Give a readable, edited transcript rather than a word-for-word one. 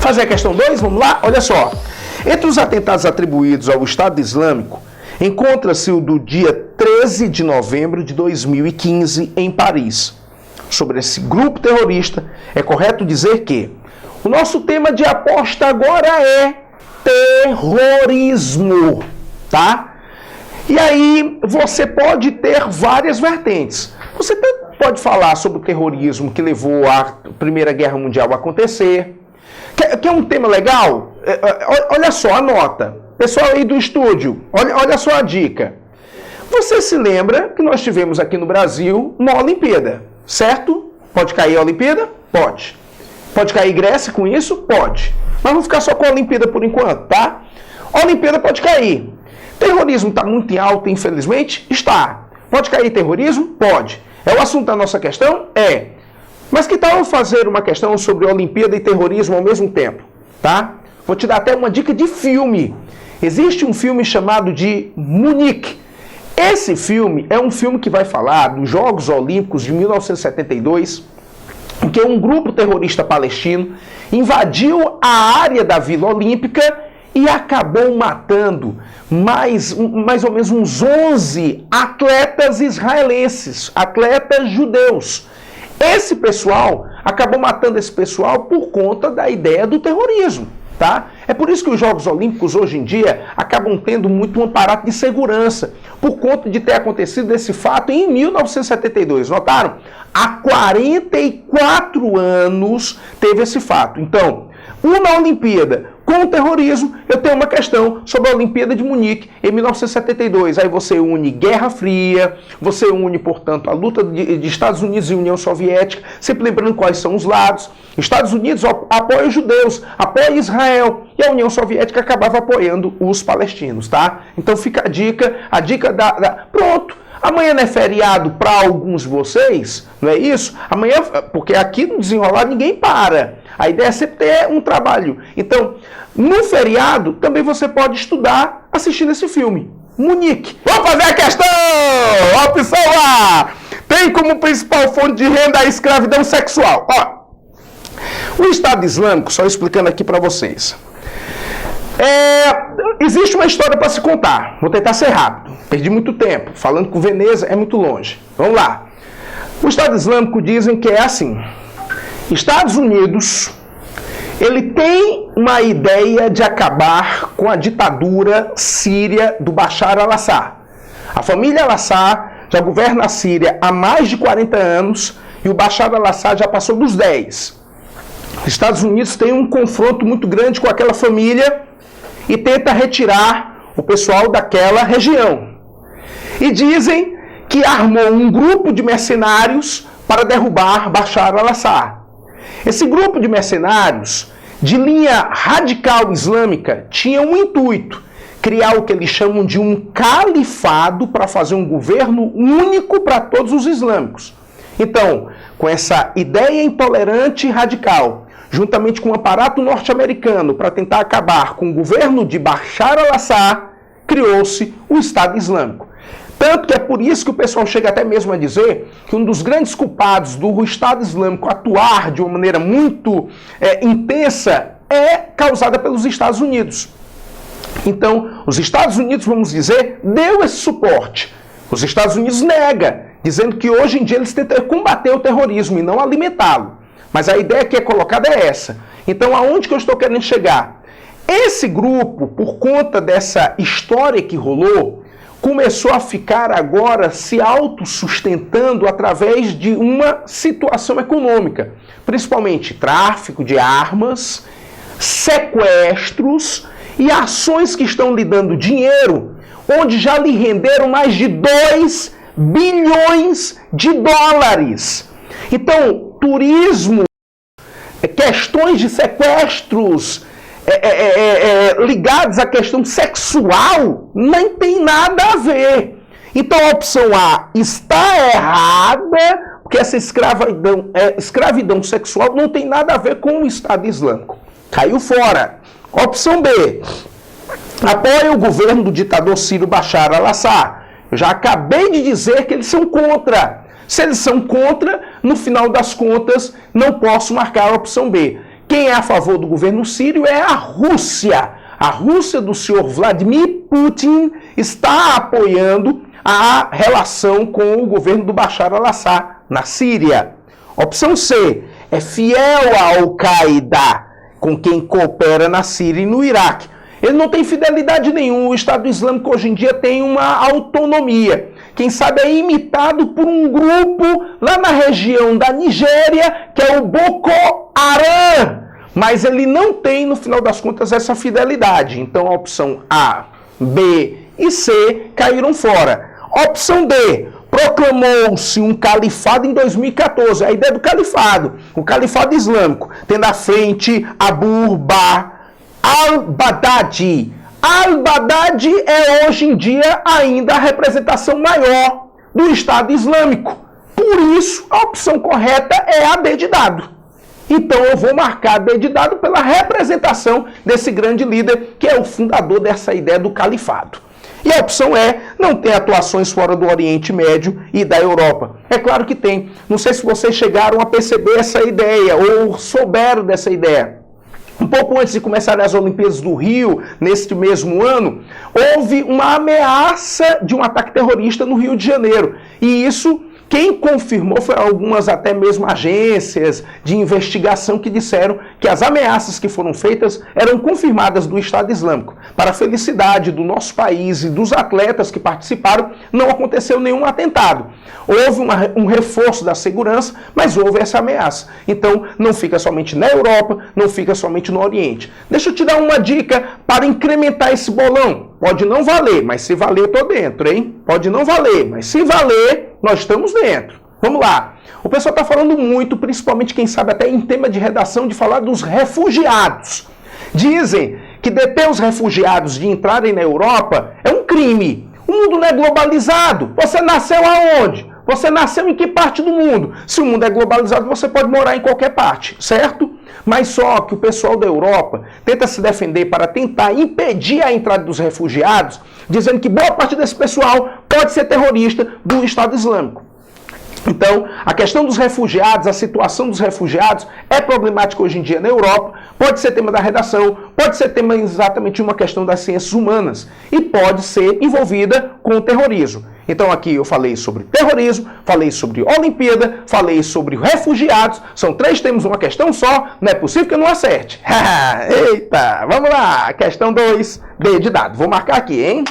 Fazer a questão 2, vamos lá? Olha só. Entre os atentados atribuídos ao Estado Islâmico, encontra-se o do dia 13 de novembro de 2015 em Paris. Sobre esse grupo terrorista, é correto dizer que o nosso tema de aposta agora é terrorismo, tá? E aí você pode ter várias vertentes. Você pode falar sobre o terrorismo que levou a Primeira Guerra Mundial a acontecer. Quer um tema legal? Olha só, anota. Pessoal aí do estúdio, olha só a dica. Você se lembra que nós tivemos aqui no Brasil uma Olimpíada, certo? Pode cair a Olimpíada? Pode. Pode cair Grécia com isso? Pode. Mas vamos ficar só com a Olimpíada por enquanto, tá? A Olimpíada pode cair. Terrorismo está muito em alta, infelizmente? Está. Pode cair terrorismo? Pode. É o assunto da nossa questão? É. Mas que tal eu fazer uma questão sobre Olimpíada e terrorismo ao mesmo tempo? Tá? Vou te dar até uma dica de filme. Existe um filme chamado de Munique. Esse filme é um filme que vai falar dos Jogos Olímpicos de 1972, em que um grupo terrorista palestino invadiu a área da Vila Olímpica e acabou matando mais ou menos uns 11 atletas israelenses, atletas judeus. Esse pessoal acabou matando esse pessoal por conta da ideia do terrorismo, tá? É por isso que os Jogos Olímpicos hoje em dia acabam tendo muito um aparato de segurança, por conta de ter acontecido esse fato em 1972. Notaram? Há 44 anos teve esse fato. Então, uma Olimpíada com o terrorismo, eu tenho uma questão sobre a Olimpíada de Munique em 1972. Aí você une Guerra Fria, você une, portanto, a luta de Estados Unidos e União Soviética, sempre lembrando quais são os lados. Estados Unidos apoia os judeus, apoia Israel, e a União Soviética acabava apoiando os palestinos, tá? Então fica a dica Pronto! Amanhã não é feriado para alguns de vocês, não é isso? Amanhã, porque aqui no Desenrolar ninguém para. A ideia é sempre ter um trabalho. Então, no feriado, também você pode estudar assistindo esse filme. Munique. Vamos fazer a questão! Opção A. Tem como principal fonte de renda a escravidão sexual. Ó, o Estado Islâmico, só explicando aqui para vocês. Existe uma história para se contar. Vou tentar ser rápido. Perdi muito tempo. Falando com Veneza é muito longe. Vamos lá. O Estado Islâmico dizem que é assim. Estados Unidos, ele tem uma ideia de acabar com a ditadura síria do Bashar al-Assad. A família al-Assad já governa a Síria há mais de 40 anos e o Bashar al-Assad já passou dos 10. Os Estados Unidos têm um confronto muito grande com aquela família e tenta retirar o pessoal daquela região. E dizem que armou um grupo de mercenários para derrubar Bashar al-Assad. Esse grupo de mercenários, de linha radical islâmica, tinha um intuito: criar o que eles chamam de um califado para fazer um governo único para todos os islâmicos. Então, com essa ideia intolerante e radical, juntamente com o aparato norte-americano para tentar acabar com o governo de Bashar al-Assad, criou-se o Estado Islâmico. Tanto que é por isso que o pessoal chega até mesmo a dizer que um dos grandes culpados do Estado Islâmico atuar de uma maneira muito intensa é causada pelos Estados Unidos. Então, os Estados Unidos, vamos dizer, deu esse suporte. Os Estados Unidos nega, dizendo que hoje em dia eles tentam combater o terrorismo e não alimentá-lo. Mas a ideia que é colocada é essa. Então, aonde que eu estou querendo chegar? Esse grupo, por conta dessa história que rolou, começou a ficar agora se autossustentando através de uma situação econômica. Principalmente tráfico de armas, sequestros e ações que estão lhe dando dinheiro, onde já lhe renderam mais de 2 bilhões de dólares. Então, turismo, questões de sequestros ligados à questão sexual, nem tem nada a ver. Então a opção A está errada, porque essa escravidão sexual não tem nada a ver com o Estado Islâmico. Caiu fora. Opção B. Apoia o governo do ditador sírio Bashar al-Assad. Eu já acabei de dizer que eles são contra. Se eles são contra, no final das contas, não posso marcar a opção B. Quem é a favor do governo sírio é a Rússia. A Rússia do senhor Vladimir Putin está apoiando a relação com o governo do Bashar al-Assad na Síria. Opção C é fiel à Al-Qaeda, com quem coopera na Síria e no Iraque. Ele não tem fidelidade nenhuma. O Estado Islâmico hoje em dia tem uma autonomia. Quem sabe é imitado por um grupo lá na região da Nigéria, que é o Boko Haram. Mas ele não tem, no final das contas, essa fidelidade. Então a opção A, B e C caíram fora. Opção D, proclamou-se um califado em 2014. A ideia do califado, o califado islâmico, tendo à frente Abu Bakr al-Baghdadi. Al-Baghdadi é hoje em dia ainda a representação maior do Estado Islâmico. Por isso, a opção correta é a D de dado. Então eu vou marcar a D de dado pela representação desse grande líder, que é o fundador dessa ideia do califado. E a opção E, não tem atuações fora do Oriente Médio e da Europa. É claro que tem. Não sei se vocês chegaram a perceber essa ideia ou souberam dessa ideia. Um pouco antes de começarem as Olimpíadas do Rio, neste mesmo ano, houve uma ameaça de um ataque terrorista no Rio de Janeiro. E isso, quem confirmou foi algumas até mesmo agências de investigação que disseram que as ameaças que foram feitas eram confirmadas do Estado Islâmico. Para a felicidade do nosso país e dos atletas que participaram, não aconteceu nenhum atentado. Houve um reforço da segurança, mas houve essa ameaça. Então, não fica somente na Europa, não fica somente no Oriente. Deixa eu te dar uma dica para incrementar esse bolão. Pode não valer, mas se valer, eu estou dentro, hein? Pode não valer, mas se valer, nós estamos dentro. Vamos lá. O pessoal está falando muito, principalmente quem sabe até em tema de redação, de falar dos refugiados. Dizem que deter os refugiados de entrarem na Europa é um crime. O mundo não é globalizado. Você nasceu aonde? Você nasceu em que parte do mundo? Se o mundo é globalizado, você pode morar em qualquer parte, certo? Mas só que o pessoal da Europa tenta se defender para tentar impedir a entrada dos refugiados, dizendo que boa parte desse pessoal pode ser terrorista do Estado Islâmico. Então, a questão dos refugiados, a situação dos refugiados é problemática hoje em dia na Europa, pode ser tema da redação, pode ser tema exatamente de uma questão das ciências humanas e pode ser envolvida com o terrorismo. Então aqui eu falei sobre terrorismo, falei sobre Olimpíada, falei sobre refugiados, são 3 temas, uma questão só, não é possível que eu não acerte. Eita, vamos lá, questão 2, D de dado, vou marcar aqui, hein?